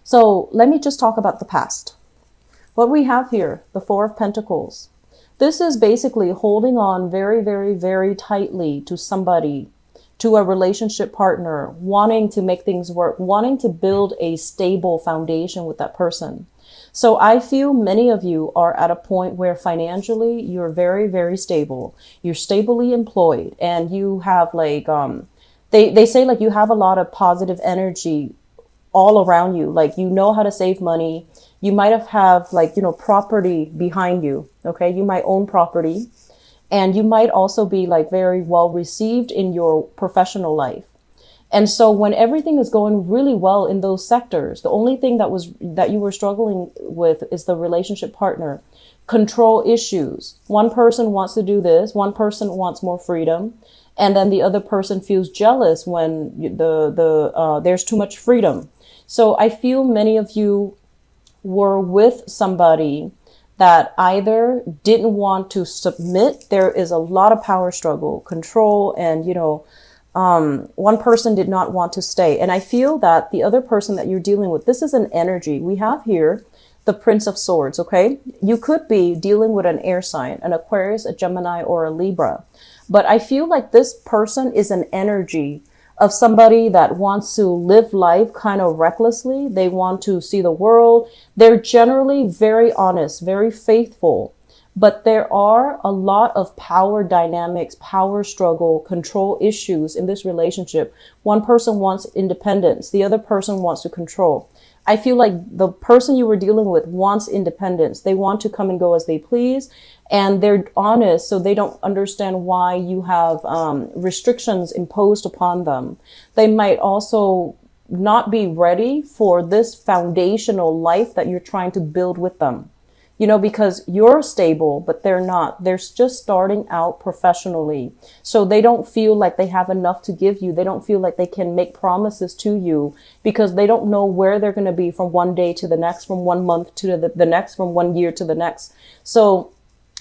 So let me just talk about the past. What we have here, the Four of Pentacles. This is basically holding on very, very, very tightly to somebody, to a relationship partner, wanting to make things work, wanting to build a stable foundation with that person. So I feel many of you are at a point where financially you're very, very stable. You're stably employed and you have like, they say like you have a lot of positive energy all around you. Like, you know how to save money. You might have like, property behind you. Okay. You might own property, and you might also be like very well received in your professional life. And so when everything is going really well in those sectors, the only thing that you were struggling with is the relationship partner. Control issues. One person wants to do this. One person wants more freedom. And then the other person feels jealous when there's too much freedom. So I feel many of you were with somebody that either didn't want to submit. There is a lot of power struggle, control, and, one person did not want to stay. And I feel that the other person that you're dealing with, this is an energy. We have here the Prince of Swords, okay? You could be dealing with an air sign, an Aquarius, a Gemini, or a Libra. But I feel like this person is an energy of somebody that wants to live life kind of recklessly. They want to see the world. They're generally very honest, very faithful. But there are a lot of power dynamics, power struggle, control issues in this relationship. One person wants independence. The other person wants to control. I feel like the person you were dealing with wants independence. They want to come and go as they please. And they're honest, so they don't understand why you have restrictions imposed upon them. They might also not be ready for this foundational life that you're trying to build with them. Because you're stable, but they're not. They're just starting out professionally. So they don't feel like they have enough to give you. They don't feel like they can make promises to you because they don't know where they're going to be from one day to the next, from 1 month to the next, from 1 year to the next. So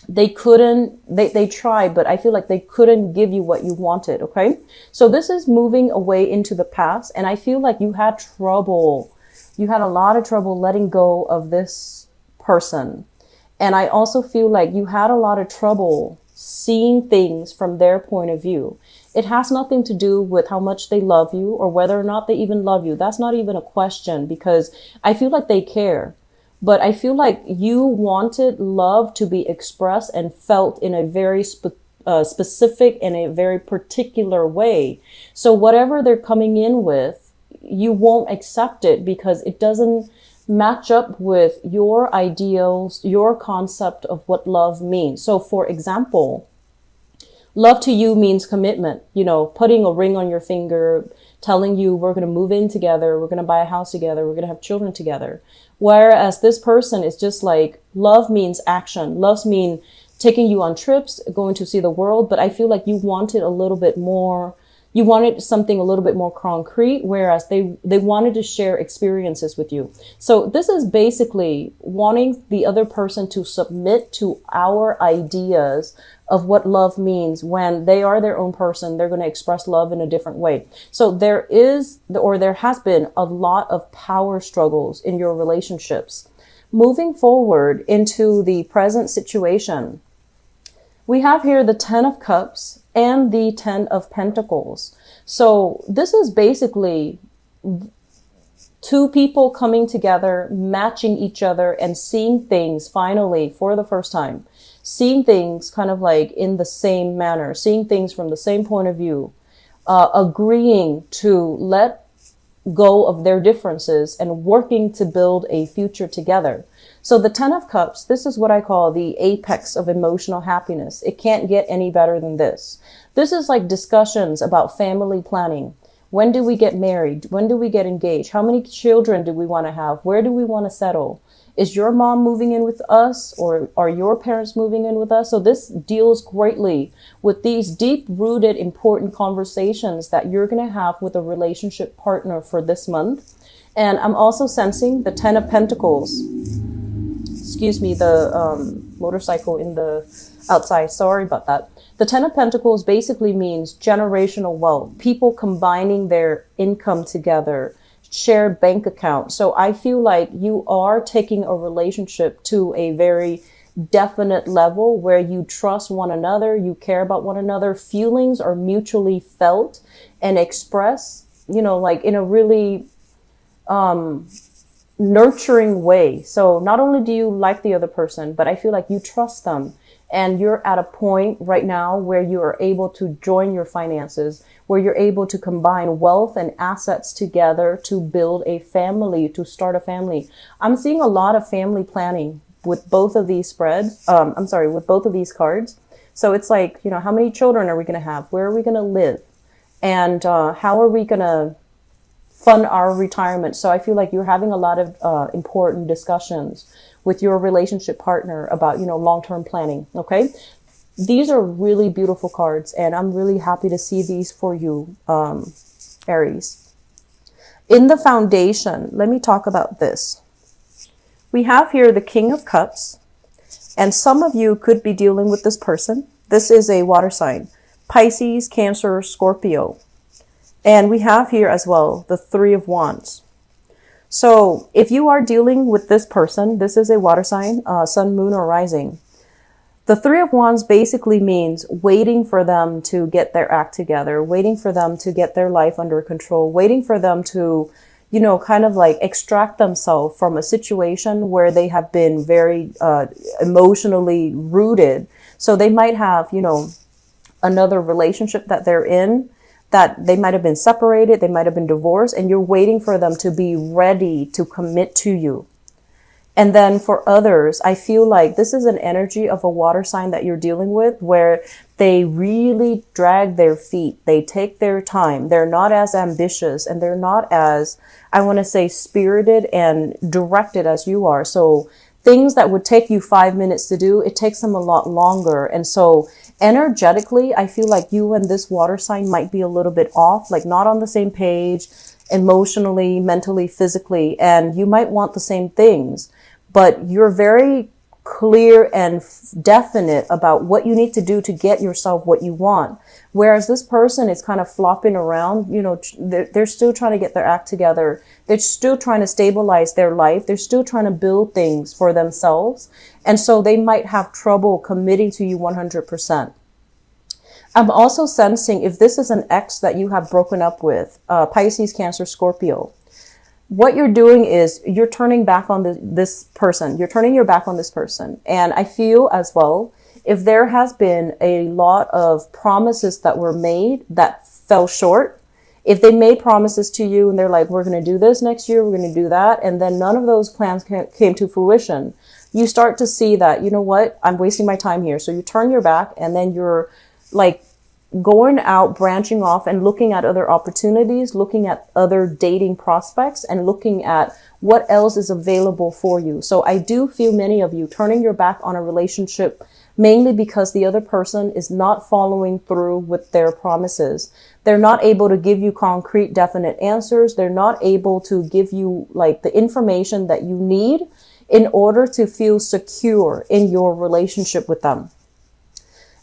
they tried, but I feel like they couldn't give you what you wanted. Okay. So this is moving away into the past. And I feel like you had a lot of trouble letting go of this person. And I also feel like you had a lot of trouble seeing things from their point of view. It has nothing to do with how much they love you or whether or not they even love you. That's not even a question, because I feel like they care. But I feel like you wanted love to be expressed and felt in a very specific and a very particular way. So whatever they're coming in with, you won't accept it because it doesn't match up with your ideals, your concept of what love means. So for example, love to you means commitment, putting a ring on your finger, telling you we're going to move in together, we're going to buy a house together, we're going to have children together. Whereas this person is just like, love means action. Love means taking you on trips, going to see the world. But I feel like you wanted a little bit more. You wanted something a little bit more concrete, whereas they wanted to share experiences with you. So this is basically wanting the other person to submit to our ideas of what love means. When they are their own person, they're going to express love in a different way. So there has been a lot of power struggles in your relationships. Moving forward into the present situation, we have here the 10 of Cups and the 10 of Pentacles. So this is basically two people coming together, matching each other, and seeing things finally for the first time. Seeing things kind of like in the same manner, seeing things from the same point of view, agreeing to let go of their differences and working to build a future together. So the 10 of Cups, this is what I call the apex of emotional happiness. It can't get any better than this. This is like discussions about family planning. When do we get married? When do we get engaged? How many children do we want to have? Where do we want to settle? Is your mom moving in with us, or are your parents moving in with us? So this deals greatly with these deep-rooted, important conversations that you're going to have with a relationship partner for this month. And I'm also sensing the 10 of Pentacles. Excuse me, the motorcycle in the outside. Sorry about that. The 10 of Pentacles basically means generational wealth, people combining their income together, shared bank account. So I feel like you are taking a relationship to a very definite level where you trust one another, you care about one another, feelings are mutually felt and expressed, you know, like in a really nurturing way. So not only do you like the other person, but I feel like you trust them. And you're at a point right now where you are able to join your finances, where you're able to combine wealth and assets together to build a family, to start a family. I'm seeing a lot of family planning with both of these spreads. With both of these cards. So it's like, you know, how many children are we going to have? Where are we going to live? And how are we going to fund our retirement? So I feel like you're having a lot of important discussions with your relationship partner about, you know, long-term planning. Okay. These are really beautiful cards, and I'm really happy to see these for you, Aries. In the foundation, let me talk about this. We have here the King of Cups, and some of you could be dealing with this person. This is a water sign, Pisces, Cancer, Scorpio. And we have here as well the Three of Wands. So if you are dealing with this person, this is a water sign, sun, moon, or rising. The Three of Wands basically means waiting for them to get their act together, waiting for them to get their life under control, waiting for them to, you know, kind of like extract themselves from a situation where they have been very emotionally rooted. So they might have, you know, another relationship that they're in, that they might have been separated, they might have been divorced, and you're waiting for them to be ready to commit to you. And then for others, I feel like this is an energy of a water sign that you're dealing with where they really drag their feet. They take their time. They're not as ambitious, and they're not as, I want to say, spirited and directed as you are. So things that would take you 5 minutes to do, it takes them a lot longer. And so energetically, I feel like you and this water sign might be a little bit off, like not on the same page, emotionally, mentally, physically, and you might want the same things, but you're very clear and definite about what you need to do to get yourself what you want. Whereas this person is kind of flopping around, you know, they're still trying to get their act together. They're still trying to stabilize their life. They're still trying to build things for themselves. And so they might have trouble committing to you 100%. I'm also sensing if this is an ex that you have broken up with, Pisces, Cancer, Scorpio, what you're doing is you're turning back on this person. You're turning your back on this person. And I feel as well, if there has been a lot of promises that were made that fell short, if they made promises to you and they're like, we're going to do this next year, we're going to do that, and then none of those plans came to fruition, you start to see that, you know what, I'm wasting my time here. So you turn your back, and then you're like going out, branching off and looking at other opportunities, looking at other dating prospects, and looking at what else is available for you. So I do feel many of you turning your back on a relationship mainly because the other person is not following through with their promises. They're not able to give you concrete, definite answers. They're not able to give you like the information that you need in order to feel secure in your relationship with them.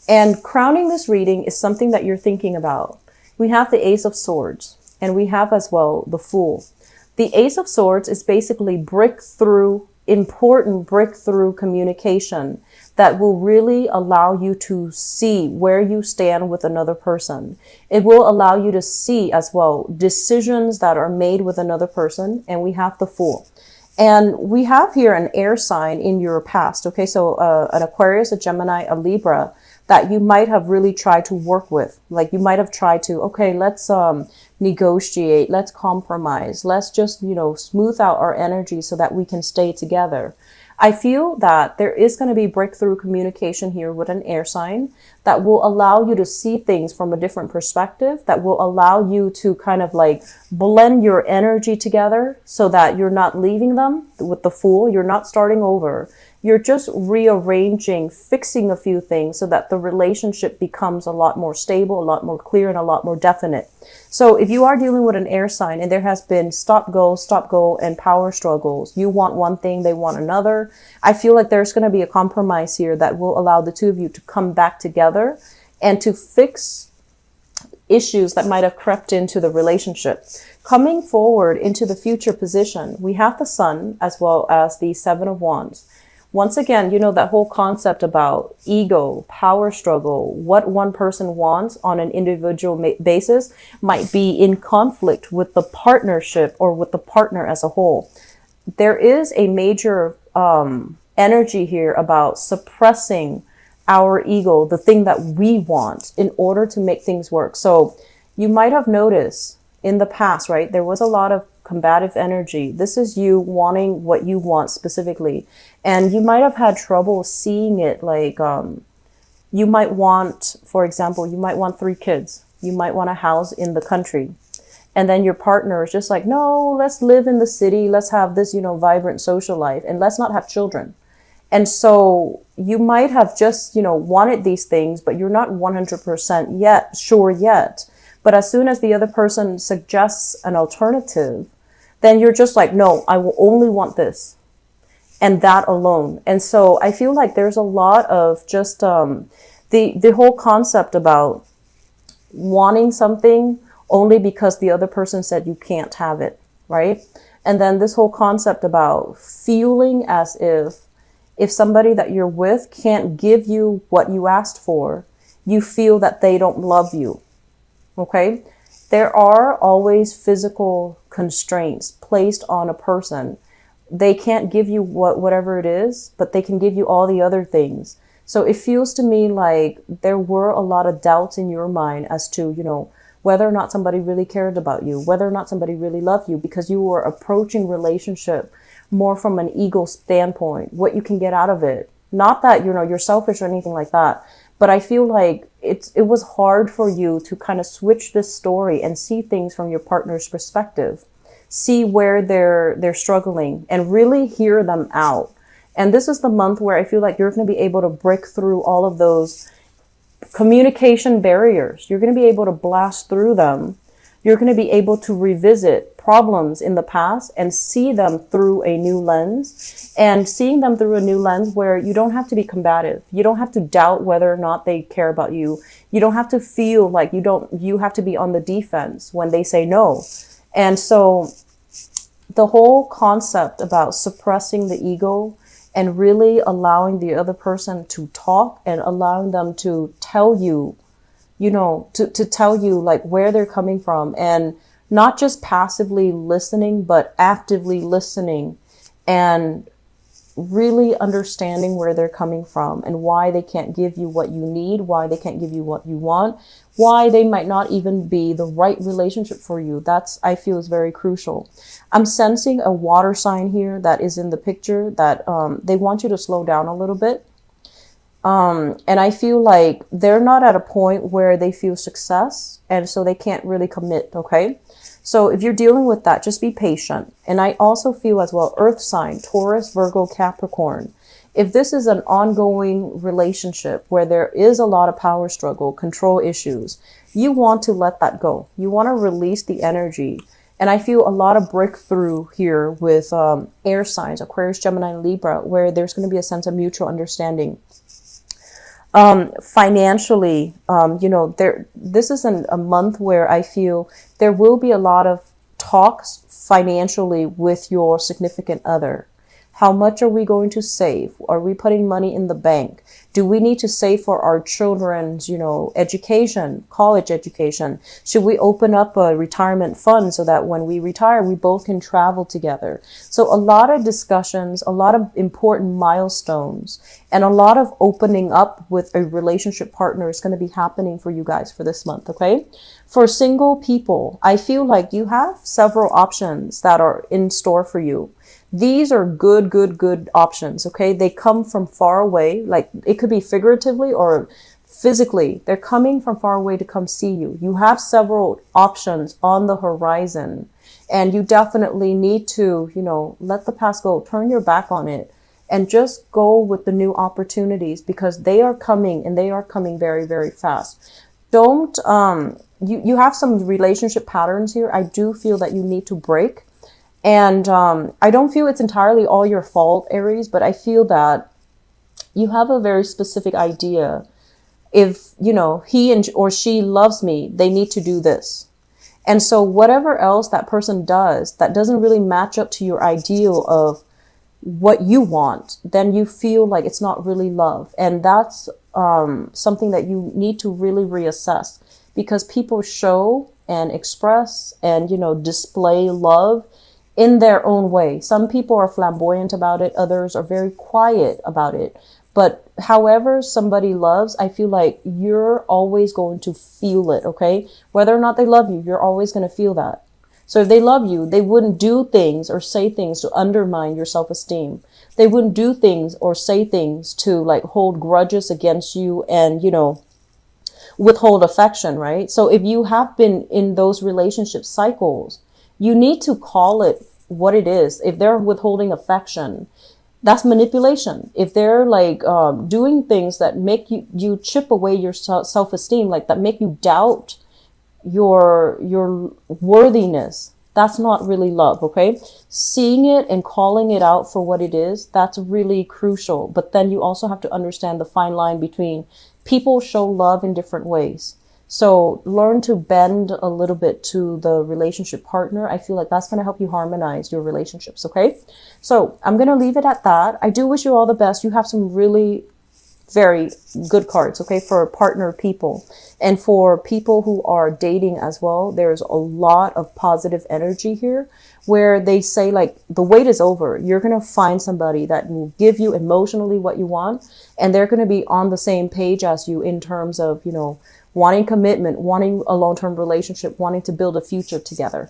And crowning this reading is something that you're thinking about. We have the Ace of Swords, and we have as well the Fool. The Ace of Swords is basically important breakthrough communication that will really allow you to see where you stand with another person. It will allow you to see as well decisions that are made with another person, and we have the Fool. And we have here an air sign in your past. Okay, so an Aquarius, a Gemini, a Libra, that you might have really tried to work with. Like you might have tried to, okay, let's negotiate, let's compromise, let's just, you know, smooth out our energy so that we can stay together. I feel that there is going to be breakthrough communication here with an air sign that will allow you to see things from a different perspective, that will allow you to kind of like blend your energy together so that you're not leaving them with the Fool. You're not starting over. You're just rearranging, fixing a few things so that the relationship becomes a lot more stable, a lot more clear, and a lot more definite. So if you are dealing with an air sign and there has been stop, go, and power struggles, you want one thing, they want another, I feel like there's going to be a compromise here that will allow the two of you to come back together and to fix issues that might have crept into the relationship. Coming forward into the future position, we have the Sun as well as the Seven of Wands. Once again, you know, that whole concept about ego, power struggle, what one person wants on an individual basis might be in conflict with the partnership or with the partner as a whole. There is a major energy here about suppressing our ego, the thing that we want, in order to make things work. So you might have noticed in the past, right, there was a lot of combative energy. This is you wanting what you want specifically. And you might have had trouble seeing it. Like, you might want, for example, you might want 3 kids. You might want a house in the country. And then your partner is just like, no, let's live in the city. Let's have this, you know, vibrant social life, and let's not have children. And so you might have just, you know, wanted these things, but you're not 100% yet sure yet. But as soon as the other person suggests an alternative, then you're just like, no, I will only want this and that alone. And so I feel like there's a lot of just the whole concept about wanting something only because the other person said you can't have it, right? And then this whole concept about feeling as if somebody that you're with can't give you what you asked for, you feel that they don't love you. Okay? There are always physical constraints placed on a person. They can't give you whatever it is, but they can give you all the other things. So it feels to me like there were a lot of doubts in your mind as to, you know, whether or not somebody really cared about you, whether or not somebody really loved you, because you were approaching relationship more from an ego standpoint, what you can get out of it. Not that, you know, you're selfish or anything like that, but I feel like it was hard for you to kind of switch this story and see things from your partner's perspective, see where they're struggling and really hear them out. And this is the month where I feel like you're going to be able to break through all of those communication barriers. You're going to be able to blast through them. You're going to be able to revisit problems in the past and see them through a new lens, and seeing them through a new lens where you don't have to be combative. You don't have to doubt whether or not they care about you. You don't have to feel like you have to be on the defense when they say no. And so the whole concept about suppressing the ego and really allowing the other person to talk and allowing them to tell you, you know, to tell you like where they're coming from, and not just passively listening, but actively listening and really understanding where they're coming from and why they can't give you what you need, why they can't give you what you want, why they might not even be the right relationship for you. That's, I feel, is very crucial. I'm sensing a water sign here that is in the picture that they want you to slow down a little bit. And I feel like they're not at a point where they feel success, and so they can't really commit, okay? So if you're dealing with that, just be patient. And I also feel as well, earth sign, Taurus, Virgo, Capricorn. If this is an ongoing relationship where there is a lot of power struggle, control issues, you want to let that go. You want to release the energy. And I feel a lot of breakthrough here with air signs, Aquarius, Gemini, Libra, where there's going to be a sense of mutual understanding. Financially, you know, this is a month where I feel there will be a lot of talks financially with your significant other. How much are we going to save? Are we putting money in the bank? Do we need to save for our children's, you know, education, college education? Should we open up a retirement fund so that when we retire, we both can travel together? So a lot of discussions, a lot of important milestones, and a lot of opening up with a relationship partner is going to be happening for you guys for this month, okay? For single people, I feel like you have several options that are in store for you. These are good options, okay? They come from far away, like it could be figuratively or physically. They're coming from far away to come see you. You have several options on the horizon, and you definitely need to, you know, let the past go, turn your back on it, and just go with the new opportunities, because they are coming, and they are coming very, very fast. Don't, you have some relationship patterns here. I do feel that you need to break. And I don't feel it's entirely all your fault, Aries, but I feel that you have a very specific idea. If, you know, he or she loves me, they need to do this. And so whatever else that person does that doesn't really match up to your ideal of what you want, then you feel like it's not really love. And that's something that you need to really reassess, because people show and express and, display love in their own way. Some people are flamboyant about it. Others are very quiet about it. But however somebody loves, I feel like you're always going to feel it, okay? Whether or not they love you, you're always going to feel that. So if they love you, they wouldn't do things or say things to undermine your self-esteem. They wouldn't do things or say things to like hold grudges against you and, withhold affection, right? So if you have been in those relationship cycles, you need to call it what it is. If they're withholding affection, that's manipulation. If they're like doing things that make you chip away your self-esteem, like that make you doubt your worthiness, that's not really love, okay? Seeing it and calling it out for what it is, that's really crucial. But then you also have to understand the fine line between people show love in different ways. So learn to bend a little bit to the relationship partner. I feel like that's going to help you harmonize your relationships, okay? So I'm going to leave it at that. I do wish you all the best. You have some really very good cards, okay, for partner people. And for people who are dating as well, there's a lot of positive energy here where they say like the wait is over. You're going to find somebody that will give you emotionally what you want, and they're going to be on the same page as you in terms of, wanting commitment, wanting a long-term relationship, wanting to build a future together.